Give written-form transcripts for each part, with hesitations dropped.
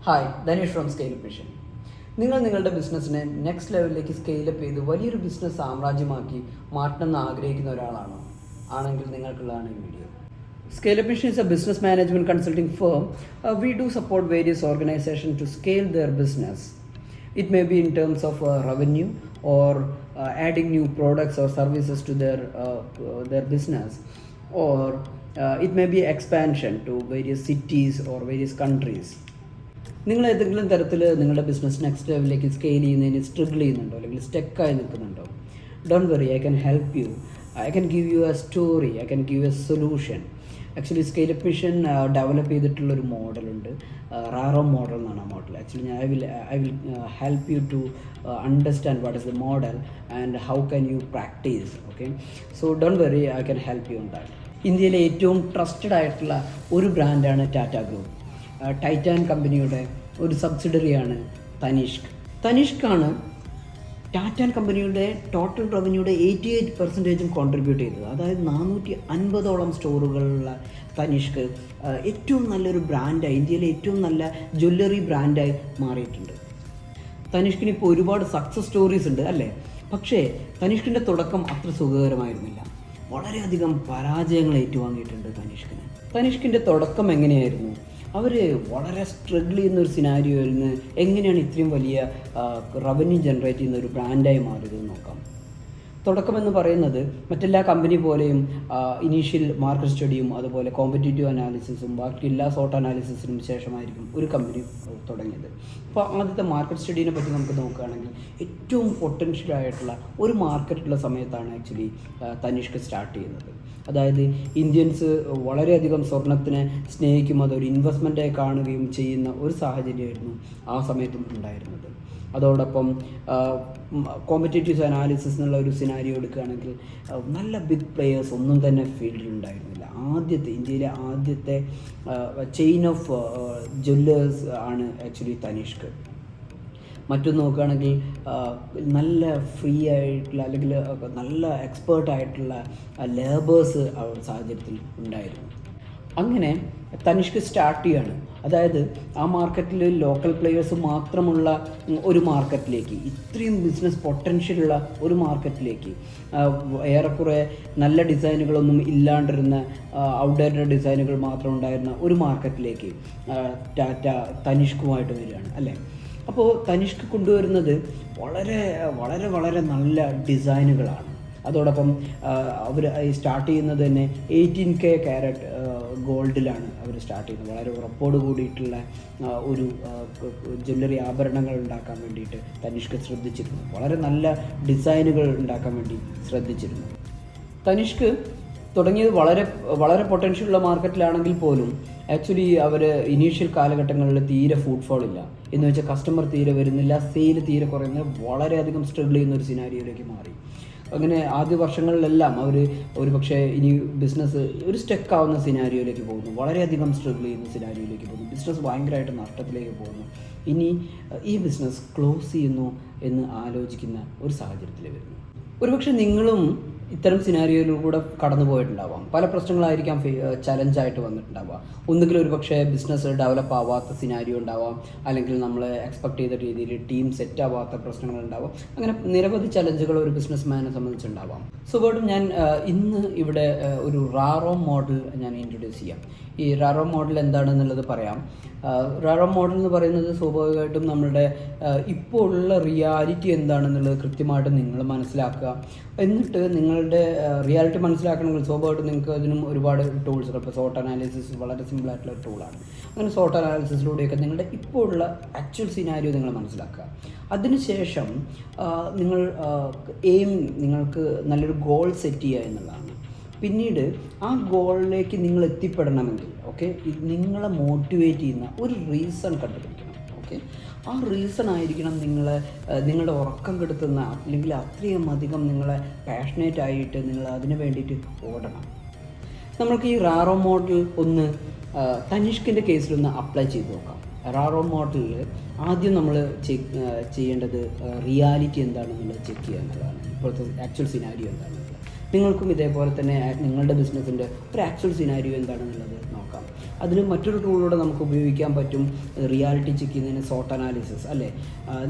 Hi, Dhanesh from scale up mission. നിങ്ങൾ നിങ്ങളുടെ ബിസിനസ്സിനെ നെക്സ്റ്റ് ലെവലിലേക്ക് സ്കെയിലപ്പ് ചെയ്ത് വലിയൊരു ബിസിനസ് സാമ്രാജ്യമാക്കി മാറ്റണമെന്ന് ആഗ്രഹിക്കുന്ന ഒരാളാണോ? ആണെങ്കിൽ നിങ്ങൾക്കുള്ളതാണ് ഈ video. Scale-up Mission is a business management consulting firm. We do support various organizations to scale their business. It may be in terms of revenue or adding new products or services to their business, or it may be expansion to various cities or various countries. നിങ്ങൾ ഏതെങ്കിലും തരത്തിൽ നിങ്ങളുടെ business next ലെവലിലേക്ക് scale ചെയ്യുന്നതിന് struggle ചെയ്യുന്നുണ്ടോ അല്ലെങ്കിൽ സ്റ്റക്കായി നിൽക്കുന്നുണ്ടോ? Don't worry, I can help you. I can give you a story, I can give a solution. Actually scale up mission develop ചെയ്തിട്ടുള്ളൊരു മോഡലുണ്ട്, റാറോ മോഡൽ എന്നാണ് ആ model. Actually I will help you to understand what is the model and how can you practice. Okay, so don't worry, I can help you on that. ഇന്ത്യയിലെ ഏറ്റവും trusted ആയിട്ടുള്ള ഒരു ബ്രാൻഡാണ് ടാറ്റ ഗ്രൂപ്പ്. ടൈറ്റാൻ കമ്പനിയുടെ ഒരു സബ്സിഡറിയാണ് തനിഷ്കാണ് ടാറ്റാൻ കമ്പനിയുടെ ടോട്ടൽ റവന്യൂയുടെ 88% കോൺട്രിബ്യൂട്ട് ചെയ്തത്. അതായത് 450ഓളം സ്റ്റോറുകളുള്ള തനിഷ്ക് ഏറ്റവും നല്ലൊരു ബ്രാൻഡായി, ഇന്ത്യയിലെ ഏറ്റവും നല്ല ജ്വല്ലറി ബ്രാൻഡായി മാറിയിട്ടുണ്ട്. തനിഷ്കിന് ഇപ്പോൾ ഒരുപാട് സക്സസ് സ്റ്റോറീസ് ഉണ്ട് അല്ലേ? പക്ഷേ തനിഷ്കിൻ്റെ തുടക്കം അത്ര സുഖകരമായിരുന്നില്ല. വളരെയധികം പരാജയങ്ങൾ ഏറ്റുവാങ്ങിയിട്ടുണ്ട് തനിഷ്കിൻ്റെ തുടക്കം എങ്ങനെയായിരുന്നു? അവർ വളരെ സ്ട്രഗിൾ ചെയ്യുന്നൊരു സിനാരിയോയിൽ നിന്ന് എങ്ങനെയാണ് ഇത്രയും വലിയ റവന്യൂ ജനറേറ്റ് ചെയ്യുന്ന ഒരു ബ്രാൻഡായി മാറിയതെന്ന് നോക്കാം. തുടക്കമെന്ന് പറയുന്നത് മറ്റെല്ലാ കമ്പനി പോലെയും ഇനീഷ്യൽ മാർക്കറ്റ് സ്റ്റഡിയും അതുപോലെ കോമ്പറ്റേറ്റീവ് അനാലിസിസും ബാക്കി എല്ലാ സോട്ട് അനാലിസിസിനും ശേഷമായിരിക്കും ഒരു കമ്പനി തുടങ്ങിയത്. അപ്പോൾ ആദ്യത്തെ മാർക്കറ്റ് സ്റ്റഡീനെ പറ്റി നമുക്ക് നോക്കുകയാണെങ്കിൽ ഏറ്റവും പൊട്ടൻഷ്യലായിട്ടുള്ള ഒരു മാർക്കറ്റുള്ള സമയത്താണ് ആക്ച്വലി തനിഷ്ക് സ്റ്റാർട്ട് ചെയ്യുന്നത്. അതായത് ഇന്ത്യൻസ് വളരെയധികം സ്വർണത്തിനെ സ്നേഹിക്കും, അതൊരു ഇൻവെസ്റ്റ്മെൻറ്റായി കാണുകയും ചെയ്യുന്ന ഒരു സാഹചര്യമായിരുന്നു ആ സമയത്തും ഉണ്ടായിരുന്നത്. അതോടൊപ്പം കോമ്പറ്റേറ്റീവ് അനാലിസിസ് എന്നുള്ള ഒരു സിനാരിയോ എടുക്കുകയാണെങ്കിൽ നല്ല ബിഗ് പ്ലെയേഴ്സ് ഒന്നും തന്നെ ഫീൽഡിൽ ഉണ്ടായിരുന്നില്ല. ഇന്ത്യയിലെ ആദ്യത്തെ ചെയിൻ ഓഫ് ജ്വല്ലേഴ്സ് ആണ് ആക്ച്വലി തനിഷ്ക്. മറ്റൊന്ന് നോക്കുകയാണെങ്കിൽ നല്ല ഫ്രീ ആയിട്ടുള്ള അല്ലെങ്കിൽ നല്ല എക്സ്പേർട്ടായിട്ടുള്ള ലേബേഴ്സ് ആ ഒരു സാഹചര്യത്തിൽ ഉണ്ടായിരുന്നു. അങ്ങനെ തനിഷ്ക് സ്റ്റാർട്ട് ചെയ്യാണ്. അതായത് ആ മാർക്കറ്റിൽ ലോക്കൽ പ്ലെയേഴ്സ് മാത്രമുള്ള ഒരു മാർക്കറ്റിലേക്ക്, ഇത്രയും ബിസിനസ് പൊട്ടൻഷ്യലുള്ള ഒരു മാർക്കറ്റിലേക്ക്, ഏറെക്കുറെ നല്ല ഡിസൈനുകളൊന്നും ഇല്ലാണ്ടിരുന്ന ഔട്ട്ഡേറ്റഡ് ഡിസൈനുകൾ മാത്രം ഉണ്ടായിരുന്ന ഒരു മാർക്കറ്റിലേക്ക് ടാറ്റ തനിഷ്കുമായിട്ട് വരികയാണ് അല്ലേ? അപ്പോൾ തനിഷ്ക് കൊണ്ടുവരുന്നത് വളരെ വളരെ വളരെ നല്ല ഡിസൈനുകളാണ്. അതോടൊപ്പം അവർ സ്റ്റാർട്ട് ചെയ്യുന്നത് തന്നെ 18K ക്യാരറ്റ് ഗോൾഡിലാണ് അവർ സ്റ്റാർട്ട് ചെയ്യുന്നത്. വളരെ ഉറപ്പോട് കൂടിയിട്ടുള്ള ഒരു ജ്വല്ലറി ആഭരണങ്ങൾ ഉണ്ടാക്കാൻ വേണ്ടിയിട്ട് തനിഷ്ക് ശ്രദ്ധിച്ചിരുന്നു. വളരെ നല്ല ഡിസൈനുകൾ ഉണ്ടാക്കാൻ വേണ്ടി ശ്രദ്ധിച്ചിരുന്നു. തനിഷ്ക് തുടങ്ങിയത് വളരെ വളരെ പൊട്ടൻഷ്യലുള്ള മാർക്കറ്റിലാണെങ്കിൽ പോലും ആക്ച്വലി അവർ ഇനീഷ്യൽ കാലഘട്ടങ്ങളിൽ തീരെ ഫുട്ഫോൾ ഇല്ല, എന്ന് വെച്ചാൽ കസ്റ്റമർ തീരെ വരുന്നില്ല, സെയിൽ തീരെ കുറയുന്നത്, വളരെയധികം സ്ട്രഗിൾ ചെയ്യുന്ന ഒരു സിനാരിയോയിലേക്ക് മാറി. അങ്ങനെ ആദ്യ വർഷങ്ങളിലെല്ലാം അവർ ഒരു പക്ഷേ ഇനി ബിസിനസ് ഒരു സ്റ്റക്കാവുന്ന സിനാരിയോയിലേക്ക് പോകുന്നു, വളരെയധികം സ്ട്രഗിൾ ചെയ്യുന്ന സിനാരിയോയിലേക്ക് പോകുന്നു, ബിസിനസ് ഭയങ്കരമായിട്ട് നഷ്ടത്തിലേക്ക് പോകുന്നു. ഇനി ഈ ബിസിനസ് ക്ലോസ് ചെയ്യുന്നു എന്ന് ആലോചിക്കുന്ന ഒരു സാഹചര്യത്തിൽ വരുന്നു. ഒരുപക്ഷെ നിങ്ങളും ഇത്തരം സിനാരിയോയിലൂടെ കടന്നു പോയിട്ടുണ്ടാവാം. പല പ്രശ്നങ്ങളായിരിക്കാം ചലഞ്ചായിട്ട് വന്നിട്ടുണ്ടാവുക. ഒന്നുകിൽ ഒരു പക്ഷേ ബിസിനസ് ഡെവലപ്പ് ആവാത്ത സിനാരിയോ ഉണ്ടാവാം, അല്ലെങ്കിൽ നമ്മൾ എക്സ്പെക്ട് ചെയ്ത രീതിയിൽ ടീം സെറ്റ് ആവാത്ത പ്രശ്നങ്ങളുണ്ടാവാം. അങ്ങനെ നിരവധി ചലഞ്ചുകൾ ഒരു ബിസിനസ്മാനെ സംബന്ധിച്ചുണ്ടാവാം. സുഖമായിട്ടും ഞാൻ ഇന്ന് ഇവിടെ ഒരു റാറോ മോഡൽ ഞാൻ ഇൻട്രൊഡ്യൂസ് ചെയ്യാം. ഈ റാറോ മോഡൽ എന്താണെന്നുള്ളത് പറയാം. റാറോ മോഡൽ എന്ന് പറയുന്നത് സ്വാഭാവികമായിട്ടും നമ്മളുടെ ഇപ്പോൾ ഉള്ള റിയാലിറ്റി എന്താണെന്നുള്ളത് കൃത്യമായിട്ട് നിങ്ങൾ മനസ്സിലാക്കുക. എന്നിട്ട് നിങ്ങളുടെ റിയാലിറ്റി മനസ്സിലാക്കണമെങ്കിൽ സ്വാഭാവികമായിട്ടും നിങ്ങൾക്ക് അതിനും ഒരുപാട് ടൂൾസുകൾ, ഇപ്പോൾ സോട്ട് അനാലിസിസ് വളരെ സിമ്പിളായിട്ടുള്ള ഒരു ടൂളാണ്. അങ്ങനെ സോട്ട് അനാലിസിസിലൂടെയൊക്കെ നിങ്ങളുടെ ഇപ്പോൾ ഉള്ള ആക്ച്വൽ സിനാരിയോ നിങ്ങൾ മനസ്സിലാക്കുക. അതിനുശേഷം നിങ്ങൾ നിങ്ങൾക്ക് നല്ലൊരു ഗോൾ സെറ്റ് ചെയ്യുക എന്നുള്ളതാണ്. പിന്നീട് ആ ഗോളിലേക്ക് നിങ്ങൾ എത്തിപ്പെടണമെങ്കിൽ നിങ്ങളെ മോട്ടിവേറ്റ് ചെയ്യുന്ന ഒരു റീസൺ കണ്ടുപിടിക്കണം. ആ റീസൺ ആയിരിക്കണം നിങ്ങളുടെ ഉറക്കം കെടുത്തുന്ന, അല്ലെങ്കിൽ അത്രയും അധികം നിങ്ങളെ പാഷനേറ്റ് ആയിട്ട് നിങ്ങൾ അതിന് വേണ്ടിയിട്ട് ഓടണം. നമ്മൾക്ക് ഈ റാറോ മോഡൽ ഒന്ന് തനിഷ്കിൻ്റെ കേസിലൊന്ന് അപ്ലൈ ചെയ്ത് നോക്കാം. റാറോ മോഡലിൽ ആദ്യം നമ്മൾ ചെയ്യേണ്ടത് റിയാലിറ്റി എന്താണെന്നുള്ളത് ചെക്ക് ചെയ്യുക എന്നുള്ളതാണ്. ഇപ്പോഴത്തെ ആക്ച്വൽ സിനാരിയോ എന്താണെന്നുള്ളത്. നിങ്ങൾക്കും ഇതേപോലെ തന്നെ നിങ്ങളുടെ ബിസിനസ്സിൻ്റെ ഒരു ആക്ച്വൽ സിനാരിയോ എന്താണെന്നുള്ളത് നോക്കാം. അതിന് മറ്റൊരു ടൂളിലൂടെ നമുക്ക് ഉപയോഗിക്കാൻ പറ്റും റിയാലിറ്റി ചെക്ക് ചെയ്യുന്നതിന് SWOT അനാലിസിസ് അല്ലേ.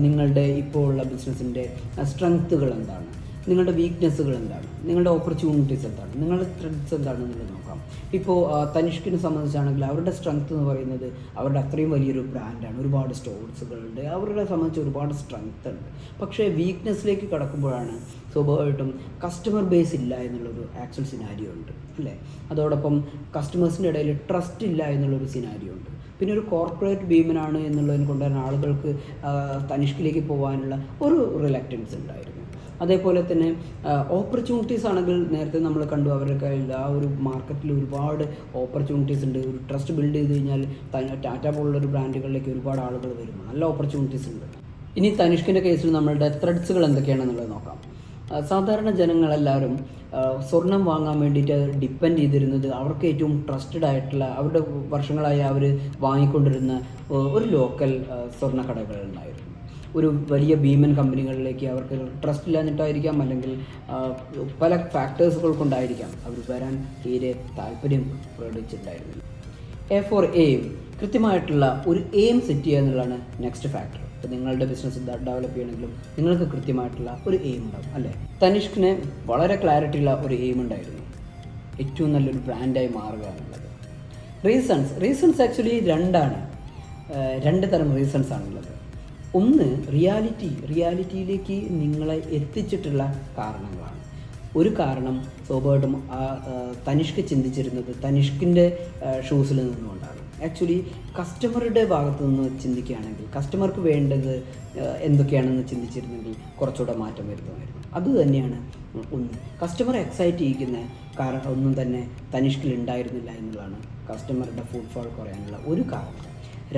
നിങ്ങളുടെ ഇപ്പോൾ ഉള്ള ബിസിനസ്സിൻ്റെ സ്ട്രെങ്ത്തുകൾ എന്താണ്, നിങ്ങളുടെ വീക്ക്നെസ്സുകൾ എന്താണ്, നിങ്ങളുടെ ഓപ്പർച്യൂണിറ്റീസ് എന്താണ്, നിങ്ങളുടെ ത്രെഡ്സ് എന്താണെന്നുള്ളത് നോക്കാം. ഇപ്പോൾ തനിഷ്കിനെ സംബന്ധിച്ചാണെങ്കിൽ അവരുടെ സ്ട്രെങ്ത് എന്ന് പറയുന്നത് അവരുടെ അത്രയും വലിയൊരു ബ്രാൻഡാണ്, ഒരുപാട് സ്റ്റോഴ്സുകളുണ്ട്, അവരുടെ സംബന്ധിച്ച് ഒരുപാട് സ്ട്രെങ്ത് ഉണ്ട്. പക്ഷേ വീക്ക്നെസ്സിലേക്ക് കടക്കുമ്പോഴാണ് സ്വാഭാവികമായിട്ടും കസ്റ്റമർ ബേസ് ഇല്ല എന്നുള്ളൊരു ആക്ച്വൽ സിനാരിയോ ഉണ്ട് അല്ലേ. അതോടൊപ്പം കസ്റ്റമേഴ്സിൻ്റെ ഇടയിൽ ട്രസ്റ്റ് ഇല്ല എന്നുള്ളൊരു സിനാരിയോ ഉണ്ട്. പിന്നെ ഒരു കോർപ്പറേറ്റ് ഭീമനാണ് എന്നുള്ളതിന് കൊണ്ടുവരുന്ന ആളുകൾക്ക് തനിഷ്കിലേക്ക് പോകാനുള്ള ഒരു റിലക്റ്റൻസ് ഉണ്ടായിരുന്നു. അതേപോലെ തന്നെ ഓപ്പർച്യൂണിറ്റീസ് ആണെങ്കിൽ നേരത്തെ നമ്മൾ കണ്ടു അവരുടെ കയ്യിൽ ആ ഒരു മാർക്കറ്റിൽ ഒരുപാട് ഓപ്പർച്യൂണിറ്റീസ് ഉണ്ട്. ഒരു ട്രസ്റ്റ് ബിൽഡ് ചെയ്ത് കഴിഞ്ഞാൽ ടാറ്റ പോലുള്ളൊരു ബ്രാൻഡുകളിലേക്ക് ഒരുപാട് ആളുകൾ വരും, നല്ല ഓപ്പർച്യൂണിറ്റീസ് ഉണ്ട്. ഇനി തനിഷ്കിൻ്റെ കേസിൽ നമ്മളുടെ ത്രെഡ്സുകൾ എന്തൊക്കെയാണെന്നുള്ളത് നോക്കാം. സാധാരണ ജനങ്ങളെല്ലാവരും സ്വർണം വാങ്ങാൻ വേണ്ടിയിട്ട് ഡിപ്പെൻഡ് ചെയ്തിരുന്നത് അവർക്ക് ഏറ്റവും ട്രസ്റ്റഡ് ആയിട്ടുള്ള അവരുടെ വർഷങ്ങളായി അവർ വാങ്ങിക്കൊണ്ടിരുന്ന ഒരു ലോക്കൽ സ്വർണ്ണ കടകളുണ്ടായിരുന്നു. ഒരു വലിയ ഭീമൻ കമ്പനികളിലേക്ക് അവർക്ക് ട്രസ്റ്റ് ഇല്ലാഞ്ഞിട്ടായിരിക്കാം, അല്ലെങ്കിൽ പല ഫാക്ടേഴ്സുകൾ കൊണ്ടായിരിക്കാം അവർ വരാൻ തീരെ താല്പര്യം പ്രകടിച്ചിട്ടുണ്ടായിരുന്നില്ല. A for aim, കൃത്യമായിട്ടുള്ള ഒരു എയിം സെറ്റ് ചെയ്യുക എന്നുള്ളതാണ് നെക്സ്റ്റ് ഫാക്ടർ. ഇപ്പോൾ നിങ്ങളുടെ ബിസിനസ് ഡെവലപ്പ് ചെയ്യണമെങ്കിലും നിങ്ങൾക്ക് കൃത്യമായിട്ടുള്ള ഒരു എയിം ഉണ്ടാവും അല്ലേ. തനിഷ്കിന് വളരെ ക്ലാരിറ്റി ഉള്ള ഒരു എയിം ഉണ്ടായിരുന്നു, ഏറ്റവും നല്ലൊരു ബ്രാൻഡായി മാറുക എന്നുള്ളത്. റീസൺസ് ആക്ച്വലി രണ്ട് തരം റീസൺസ് ആണുള്ളത്. ഒന്ന് റിയാലിറ്റിയിലേക്ക് നിങ്ങളെ എത്തിച്ചിട്ടുള്ള കാരണങ്ങളാണ്. ഒരു കാരണം സ്വാഭാവികമായിട്ടും തനിഷ്ക് ചിന്തിച്ചിരുന്നത് തനിഷ്കിൻ്റെ ഷൂസിൽ നിന്നുകൊണ്ടാണ്. ആക്ച്വലി കസ്റ്റമറുടെ ഭാഗത്തു നിന്ന് ചിന്തിക്കുകയാണെങ്കിൽ കസ്റ്റമർക്ക് വേണ്ടത് എന്തൊക്കെയാണെന്ന് ചിന്തിച്ചിരുന്നെങ്കിൽ കുറച്ചുകൂടെ മാറ്റം വരുത്തുമായിരുന്നു. അതുതന്നെയാണ് ഒന്ന്. കസ്റ്റമർ എക്സൈറ്റ് ചെയ്യിക്കുന്ന കാരണം ഒന്നും തന്നെ തനിഷ്കിൽ ഉണ്ടായിരുന്നില്ല എന്നുള്ളതാണ് കസ്റ്റമറുടെ ഫുട്ഫോൾ കുറയാനുള്ള ഒരു കാരണം.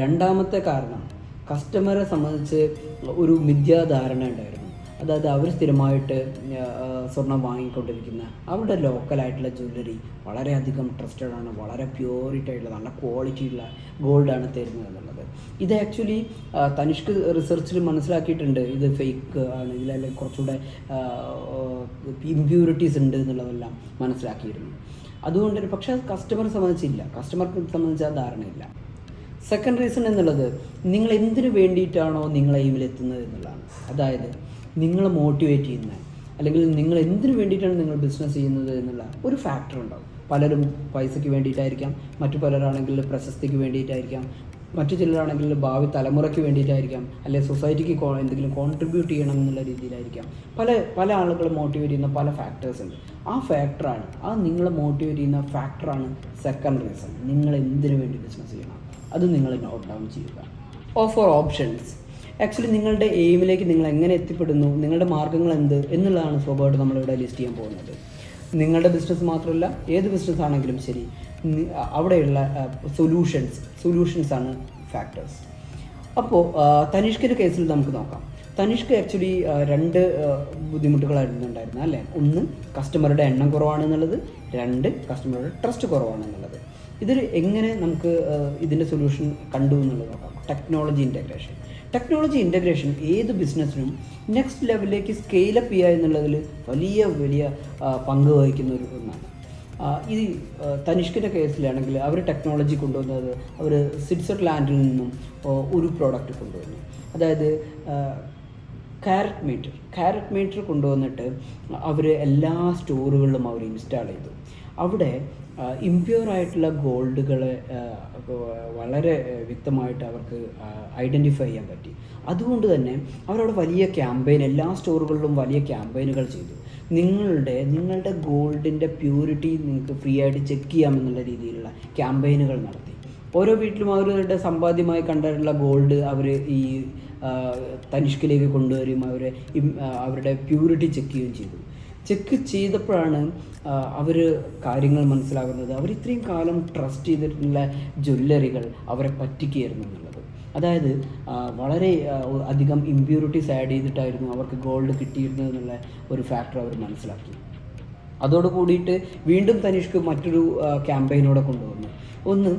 രണ്ടാമത്തെ കാരണം, കസ്റ്റമറെ സംബന്ധിച്ച് ഒരു മിഥ്യാധാരണ ഉണ്ടായിരുന്നു. അതായത് അവർ സ്ഥിരമായിട്ട് സ്വർണം വാങ്ങിക്കൊണ്ടിരിക്കുന്ന അവരുടെ ലോക്കലായിട്ടുള്ള ജ്വല്ലറി വളരെയധികം ട്രസ്റ്റഡ് ആണ്, വളരെ പ്യൂരിറ്റി ആയിട്ടുള്ള നല്ല ക്വാളിറ്റിയുള്ള ഗോൾഡാണ് തരുന്നത് എന്നുള്ളത്. ഇത് ആക്ച്വലി തനിഷ്ക് റിസർച്ചിൽ മനസ്സിലാക്കിയിട്ടുണ്ട്, ഇത് ഫേക്ക് ആണ്, ഇതിലെല്ലാം കുറച്ചുകൂടെ ഇമ്പ്യൂരിറ്റീസ് ഉണ്ട് എന്നുള്ളതെല്ലാം മനസ്സിലാക്കിയിരുന്നു. അതുകൊണ്ട് പക്ഷേ അത് കസ്റ്റമറെ സംബന്ധിച്ചില്ല, കസ്റ്റമർക്ക് സംബന്ധിച്ച് ആ ധാരണയില്ല. സെക്കൻഡ് റീസൺ എന്നുള്ളത് നിങ്ങൾ എന്തിനു വേണ്ടിയിട്ടാണോ നിങ്ങൾ എയിമിലെത്തുന്നത് എന്നുള്ളതാണ്. അതായത് നിങ്ങളെ മോട്ടിവേറ്റ് ചെയ്യുന്ന, അല്ലെങ്കിൽ നിങ്ങൾ എന്തിനു വേണ്ടിയിട്ടാണ് നിങ്ങൾ ബിസിനസ് ചെയ്യുന്നത് എന്നുള്ള ഒരു ഫാക്ടർ ഉണ്ടാവും. പലരും പൈസയ്ക്ക് വേണ്ടിയിട്ടായിരിക്കാം, മറ്റു പലരാണെങ്കിൽ പ്രശസ്തിക്ക് വേണ്ടിയിട്ടായിരിക്കാം, മറ്റു ചിലരാണെങ്കിൽ ഭാവി തലമുറയ്ക്ക് വേണ്ടിയിട്ടായിരിക്കാം, അല്ലെങ്കിൽ സൊസൈറ്റിക്ക് എന്തെങ്കിലും കോൺട്രിബ്യൂട്ട് ചെയ്യണം എന്നുള്ള രീതിയിലായിരിക്കാം. പല ആളുകൾ മോട്ടിവേറ്റ് ചെയ്യുന്ന പല ഫാക്ടേഴ്സ് ഉണ്ട്. ആ ഫാക്ടറാണ്, ആ നിങ്ങളെ മോട്ടിവേറ്റ് ചെയ്യുന്ന ഫാക്ടറാണ് സെക്കൻഡ് റീസൺ. നിങ്ങൾ എന്തിനു വേണ്ടി ബിസിനസ് ചെയ്യണം അത് നിങ്ങൾ നോട്ട് ഡൗൺ ചെയ്യുക. ഓഫർ ഓപ്ഷൻസ്, ആക്ച്വലി നിങ്ങളുടെ എയിമിലേക്ക് നിങ്ങൾ എങ്ങനെ എത്തിപ്പെടുന്നു, നിങ്ങളുടെ മാർഗ്ഗങ്ങൾ എന്ത് എന്നുള്ളതാണ് സ്വാഭാവികമായിട്ട് നമ്മളിവിടെ ലിസ്റ്റ് ചെയ്യാൻ പോകുന്നത്. നിങ്ങളുടെ ബിസിനസ് മാത്രമല്ല, ഏത് ബിസിനസ് ആണെങ്കിലും ശരി, അവിടെയുള്ള സൊല്യൂഷൻസാണ് ഫാക്ടേഴ്സ്. അപ്പോൾ തനിഷ്കിൻ്റെ കേസിൽ നമുക്ക് നോക്കാം. തനിഷ്ക് ആക്ച്വലി രണ്ട് ബുദ്ധിമുട്ടുകളായിരുന്നു ഉണ്ടായിരുന്നത് അല്ലേ. ഒന്ന്, കസ്റ്റമറുടെ എണ്ണം കുറവാണെന്നുള്ളത്. രണ്ട്, കസ്റ്റമറുടെ ട്രസ്റ്റ് കുറവാണെന്നുള്ളത്. ഇതിൽ എങ്ങനെ നമുക്ക് ഇതിൻ്റെ സൊല്യൂഷൻ കണ്ടു എന്നുള്ളത് നോക്കാം. ടെക്നോളജി ഇൻ്റഗ്രേഷൻ ഏത് ബിസിനസ്സിനും നെക്സ്റ്റ് ലെവലിലേക്ക് സ്കെയിലപ്പ് ചെയ്യുക എന്നുള്ളതിൽ വലിയ പങ്ക് വഹിക്കുന്ന ഒരു ഒന്നാണ്. ഈ തനിഷ്കിൻ്റെ കേസിലാണെങ്കിൽ അവർ ടെക്നോളജി കൊണ്ടുവന്നത്, അവർ സ്വിറ്റ്സർലാൻഡിൽ നിന്നും ഒരു പ്രോഡക്റ്റ് കൊണ്ടുവന്നു. അതായത് കാരറ്റ് മീറ്റർ കൊണ്ടുവന്നിട്ട് അവർ എല്ലാ സ്റ്റോറുകളിലും അവർ ഇൻസ്റ്റാൾ ചെയ്തു. അവിടെ ഇംപ്യൂറായിട്ടുള്ള ഗോൾഡുകളെ വളരെ വ്യക്തമായിട്ട് അവർക്ക് ഐഡൻറ്റിഫൈ ചെയ്യാൻ പറ്റി. അതുകൊണ്ട് തന്നെ അവരവിടെ വലിയ ക്യാമ്പയിൻ, എല്ലാ സ്റ്റോറുകളിലും വലിയ ക്യാമ്പയിനുകൾ ചെയ്തു. നിങ്ങളുടെ ഗോൾഡിൻ്റെ പ്യൂരിറ്റി നിങ്ങൾക്ക് ഫ്രീ ആയിട്ട് ചെക്ക് ചെയ്യാമെന്നുള്ള രീതിയിലുള്ള ക്യാമ്പയിനുകൾ നടത്തി. ഓരോ വീട്ടിലും അവരുടെ സമ്പാദ്യമായി കണ്ടിട്ടുള്ള ഗോൾഡ് അവർ ഈ തനിഷ്കിലേക്ക് കൊണ്ടുവരും, അവരുടെ പ്യൂരിറ്റി ചെക്ക് ചെയ്യുകയും ചെയ്തു. ചെക്ക് ചെയ്തപ്പോഴാണ് അവർ കാര്യങ്ങൾ മനസ്സിലാകുന്നത്. അവർ ഇത്രയും കാലം ട്രസ്റ്റ് ചെയ്തിട്ടുള്ള ജ്വല്ലറികൾ അവരെ പറ്റിക്കുകയായിരുന്നു എന്നുള്ളത്. അതായത് വളരെ അധികം ഇമ്പ്യൂരിറ്റീസ് ആഡ് ചെയ്തിട്ടായിരുന്നു അവർക്ക് ഗോൾഡ് കിട്ടിയിരുന്നത് എന്നുള്ള ഒരു ഫാക്ടർ അവർ മനസ്സിലാക്കി. അതോട് കൂടിയിട്ട് വീണ്ടും തനിഷ്ക് മറ്റൊരു ക്യാമ്പയിനോടെ കൊണ്ടുവന്നു. ഒന്ന്,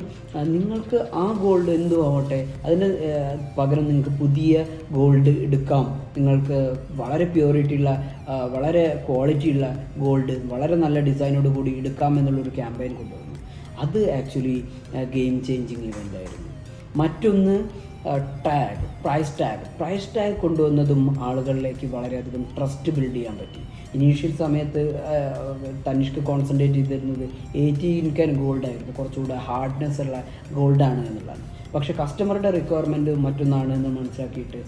നിങ്ങൾക്ക് ആ ഗോൾഡ് എന്തും ആവട്ടെ അതിന് പകരം നിങ്ങൾക്ക് പുതിയ ഗോൾഡ് എടുക്കാം. നിങ്ങൾക്ക് വളരെ പ്യൂരിറ്റി ഉള്ള വളരെ ക്വാളിറ്റി ഉള്ള ഗോൾഡ് വളരെ നല്ല ഡിസൈനോട് കൂടി എടുക്കാം എന്നുള്ളൊരു ക്യാമ്പയിൻ കൊണ്ടുവന്നു. അത് ആക്ച്വലി ഗെയിം ചേഞ്ചിങ് ഇവൻ്റ് ആയിരുന്നു. മറ്റൊന്ന് പ്രൈസ് ടാഗ് കൊണ്ടുവന്നതും ആളുകളിലേക്ക് വളരെയധികം ട്രസ്റ്റ് ബിൽഡ് ചെയ്യാൻ പറ്റി. ഇനീഷ്യൽ സമയത്ത് തനിഷ്ക് കോൺസെൻട്രേറ്റ് ചെയ്തിരുന്നത് 18K ഗോൾഡായിരുന്നു, കുറച്ചുകൂടെ ഹാർഡ്നെസ് ഉള്ള ഗോൾഡാണ് എന്നുള്ളതാണ്. പക്ഷേ കസ്റ്റമറുടെ റിക്വയർമെൻറ്റ് മറ്റൊന്നാണ് എന്ന് മനസ്സിലാക്കിയിട്ട്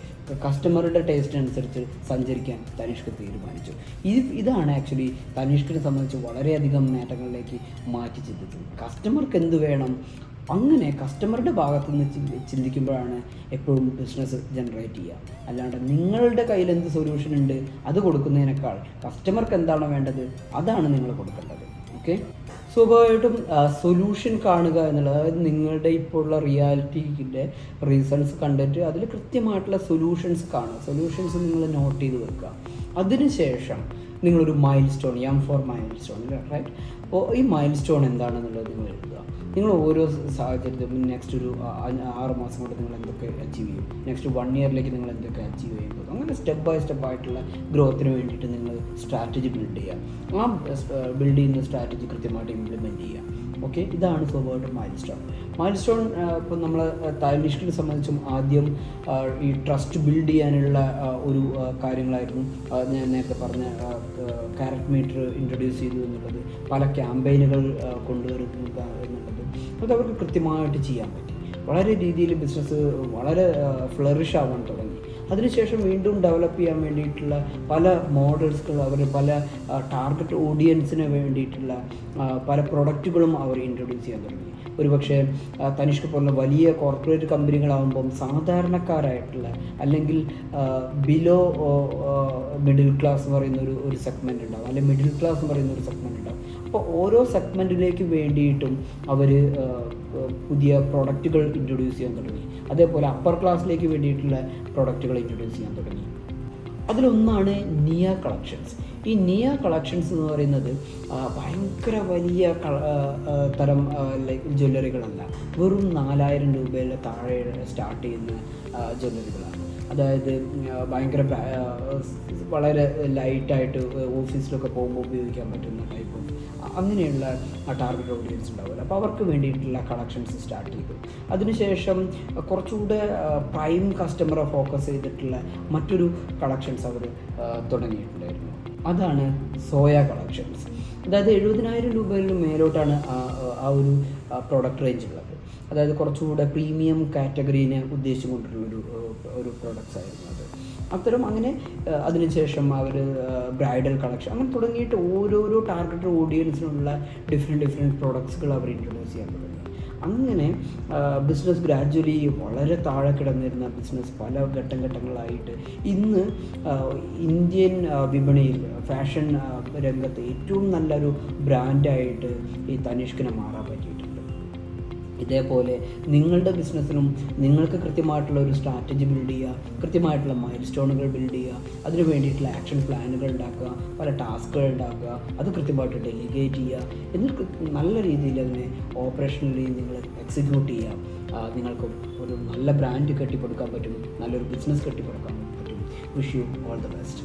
കസ്റ്റമറുടെ ടേസ്റ്റ് അനുസരിച്ച് സഞ്ചരിക്കാൻ തനിഷ്ക് തീരുമാനിച്ചു. ഇതാണ് ആക്ച്വലി തനിഷ്കിനെ സംബന്ധിച്ച് വളരെയധികം നേട്ടങ്ങളിലേക്ക് മാറ്റി ചിന്തിച്ചത്. കസ്റ്റമർക്ക് എന്ത് വേണം, അങ്ങനെ കസ്റ്റമറുടെ ഭാഗത്തു നിന്ന് ചിന്തിക്കുമ്പോഴാണ് എപ്പോഴും ബിസിനസ് ജനറേറ്റ് ചെയ്യുക. അല്ലാണ്ട് നിങ്ങളുടെ കയ്യിൽ എന്ത് സൊല്യൂഷൻ ഉണ്ട് അത് കൊടുക്കുന്നതിനേക്കാൾ കസ്റ്റമർക്ക് എന്താണോ വേണ്ടത് അതാണ് നിങ്ങൾ കൊടുക്കേണ്ടത്. ഓക്കെ, സ്വാഭാവികമായിട്ടും സൊല്യൂഷൻ കാണുക എന്നുള്ളത്, അതായത് നിങ്ങളുടെ ഇപ്പോൾ ഉള്ള റിയാലിറ്റിൻ്റെ റീസൺസ് കണ്ടിട്ട് അതിൽ കൃത്യമായിട്ടുള്ള സൊല്യൂഷൻസ് കാണുക, സൊല്യൂഷൻസ് നിങ്ങൾ നോട്ട് ചെയ്ത് വെക്കുക. അതിനുശേഷം നിങ്ങളൊരു milestone, milestone right. അപ്പോൾ ഈ മൈൽ സ്റ്റോൺ എന്താണെന്നുള്ളത് നിങ്ങൾ എഴുതുക. നിങ്ങൾ ഓരോ സാഹചര്യത്തിലും നെക്സ്റ്റ് ഒരു 6 മാസം കൊണ്ട് നിങ്ങൾ എന്തൊക്കെ അച്ചീവ് ചെയ്യും, നെക്സ്റ്റ് 1 ഇയറിലേക്ക് നിങ്ങൾ എന്തൊക്കെ അച്ചീവ് ചെയ്യുമ്പോൾ, അങ്ങനെ സ്റ്റെപ്പ് ബൈ സ്റ്റെപ്പ് ആയിട്ടുള്ള ഗ്രോത്തിന് വേണ്ടിയിട്ട് നിങ്ങൾ സ്ട്രാറ്റജി ബിൽഡ് ചെയ്യുക. ആ ബിൽഡ് ചെയ്യുന്ന സ്ട്രാറ്റജി കൃത്യമായിട്ട് ഇംപ്ലിമെൻറ്റ് ചെയ്യുക. ഓക്കെ, ഇതാണ് സ്വാഭാവികമായിട്ടും മൈൽ സ്റ്റോൺ. ഇപ്പോൾ നമ്മൾ തനിഷ്കിനെ സംബന്ധിച്ചും ആദ്യം ഈ ട്രസ്റ്റ് ബിൽഡ് ചെയ്യാനുള്ള ഒരു കാര്യങ്ങളായിരുന്നു. ഞാൻ നേരത്തെ പറഞ്ഞ കാരറ്റ് മീറ്റർ ഇൻട്രൊഡ്യൂസ് ചെയ്തു എന്നുള്ളത്, പല ക്യാമ്പയിനുകൾ കൊണ്ടുവരുന്നത് എന്നുള്ളത്, അതവർക്ക് കൃത്യമായിട്ട് ചെയ്യാൻ പറ്റി. വളരെ രീതിയിൽ ബിസിനസ് വളരെ ഫ്ലറിഷ് ആവാൻ തുടങ്ങി. അതിനുശേഷം വീണ്ടും ഡെവലപ്പ് ചെയ്യാൻ വേണ്ടിയിട്ടുള്ള പല മോഡൽസുകൾ, അവർ പല ടാർഗറ്റ് ഓഡിയൻസിന് വേണ്ടിയിട്ടുള്ള പല പ്രൊഡക്റ്റുകളും അവർ ഇൻട്രൊഡ്യൂസ് ചെയ്യാൻ തുടങ്ങി. ഒരുപക്ഷെ തനിഷ്ക് പോലുള്ള വലിയ കോർപ്പറേറ്റ് കമ്പനികളാകുമ്പം സാധാരണക്കാരായിട്ടുള്ള അല്ലെങ്കിൽ ബിലോ മിഡിൽ ക്ലാസ് എന്ന് പറയുന്ന ഒരു സെഗ്മെൻറ്റ് ഉണ്ടാവും, അല്ലെങ്കിൽ മിഡിൽ ക്ലാസ് എന്ന് പറയുന്ന ഒരു സെഗ്മെൻറ്റ് ഉണ്ടാവും. അപ്പോൾ ഓരോ സെഗ്മെൻറ്റിലേക്ക് വേണ്ടിയിട്ടും അവർ പുതിയ പ്രൊഡക്റ്റുകൾ ഇൻട്രൊഡ്യൂസ് ചെയ്യാൻ തുടങ്ങി. അതേപോലെ അപ്പർ ക്ലാസ്സിലേക്ക് വേണ്ടിയിട്ടുള്ള പ്രൊഡക്റ്റുകൾ ഇൻട്രൊഡ്യൂസ് ചെയ്യാൻ തുടങ്ങി. അതിലൊന്നാണ് നിയ കളക്ഷൻസ്. ഈ നിയ കളക്ഷൻസ് എന്ന് പറയുന്നത് ഭയങ്കര വലിയ തരം ജ്വല്ലറികളല്ല, വെറും 4000 രൂപയുടെ താഴെ സ്റ്റാർട്ട് ചെയ്യുന്ന ജ്വല്ലറികളാണ്. അതായത് ഭയങ്കര വളരെ ലൈറ്റായിട്ട് ഓഫീസിലൊക്കെ പോകുമ്പോൾ ഉപയോഗിക്കാൻ പറ്റുന്ന ടൈപ്പ് ഓഫ് അങ്ങനെയുള്ള ടാർഗറ്റ് ഓഡിയൻസ് ഉണ്ടാവില്ല. അപ്പോൾ അവർക്ക് വേണ്ടിയിട്ടുള്ള കളക്ഷൻസ് സ്റ്റാർട്ട് ചെയ്തു. അതിനുശേഷം കുറച്ചുകൂടെ പ്രൈം കസ്റ്റമറെ ഫോക്കസ് ചെയ്തിട്ടുള്ള മറ്റൊരു കളക്ഷൻസ് അവർ തുടങ്ങിയിട്ടുണ്ടായിരുന്നു. അതാണ് സോയ കളക്ഷൻസ്. അതായത് 70,000 രൂപയിൽ മേലോട്ടാണ് ആ ഒരു പ്രോഡക്റ്റ് റേഞ്ച് ഉള്ളത്. അതായത് കുറച്ചുകൂടെ പ്രീമിയം കാറ്റഗറീനെ ഉദ്ദേശിച്ചുകൊണ്ടുള്ളൊരു പ്രോഡക്റ്റ്സ് ആയിരുന്നു അത്. അത്തരം അങ്ങനെ അതിനുശേഷം അവർ ബ്രൈഡൽ കളക്ഷൻ അങ്ങനെ തുടങ്ങിയിട്ട് ഓരോരോ ടാർഗറ്റ് ഓഡിയൻസിനുള്ള ഡിഫറെൻറ്റ് പ്രോഡക്ട്സുകൾ അവർ ഇൻട്രൊഡ്യൂസ് ചെയ്യാൻ തുടങ്ങി. അങ്ങനെ ബിസിനസ് ഗ്രാജ്വലി വളരെ താഴെ കിടന്നിരുന്ന ബിസിനസ് പല ഘട്ടങ്ങളായിട്ട് ഇന്ന് ഇന്ത്യൻ വിപണിയിൽ ഫാഷൻ രംഗത്ത് ഏറ്റവും നല്ലൊരു ബ്രാൻഡായിട്ട് ഈ തനിഷ്കിനെ മാറാൻ പറ്റിയിട്ടുണ്ട്. ഇതേപോലെ നിങ്ങളുടെ ബിസിനസ്സിനും നിങ്ങൾക്ക് കൃത്യമായിട്ടുള്ള ഒരു സ്ട്രാറ്റജി ബിൽഡ് ചെയ്യുക, കൃത്യമായിട്ടുള്ള മൈൽ സ്റ്റോണുകൾ ബിൽഡ് ചെയ്യുക, അതിന് വേണ്ടിയിട്ടുള്ള ആക്ഷൻ പ്ലാനുകൾ ഉണ്ടാക്കുക, പല ടാസ്കുകൾ ഉണ്ടാക്കുക, അത് കൃത്യമായിട്ട് ഡെലിഗേറ്റ് ചെയ്യുക, എന്നിട്ട് നല്ല രീതിയിൽ അതിനെ ഓപ്പറേഷണലി നിങ്ങൾ എക്സിക്യൂട്ട് ചെയ്യുക. നിങ്ങൾക്ക് ഒരു നല്ല ബ്രാൻഡ് കെട്ടിപ്പടുക്കാൻ പറ്റും, നല്ലൊരു ബിസിനസ് കെട്ടിപ്പടുക്കാൻ പറ്റും. Wish you all the best.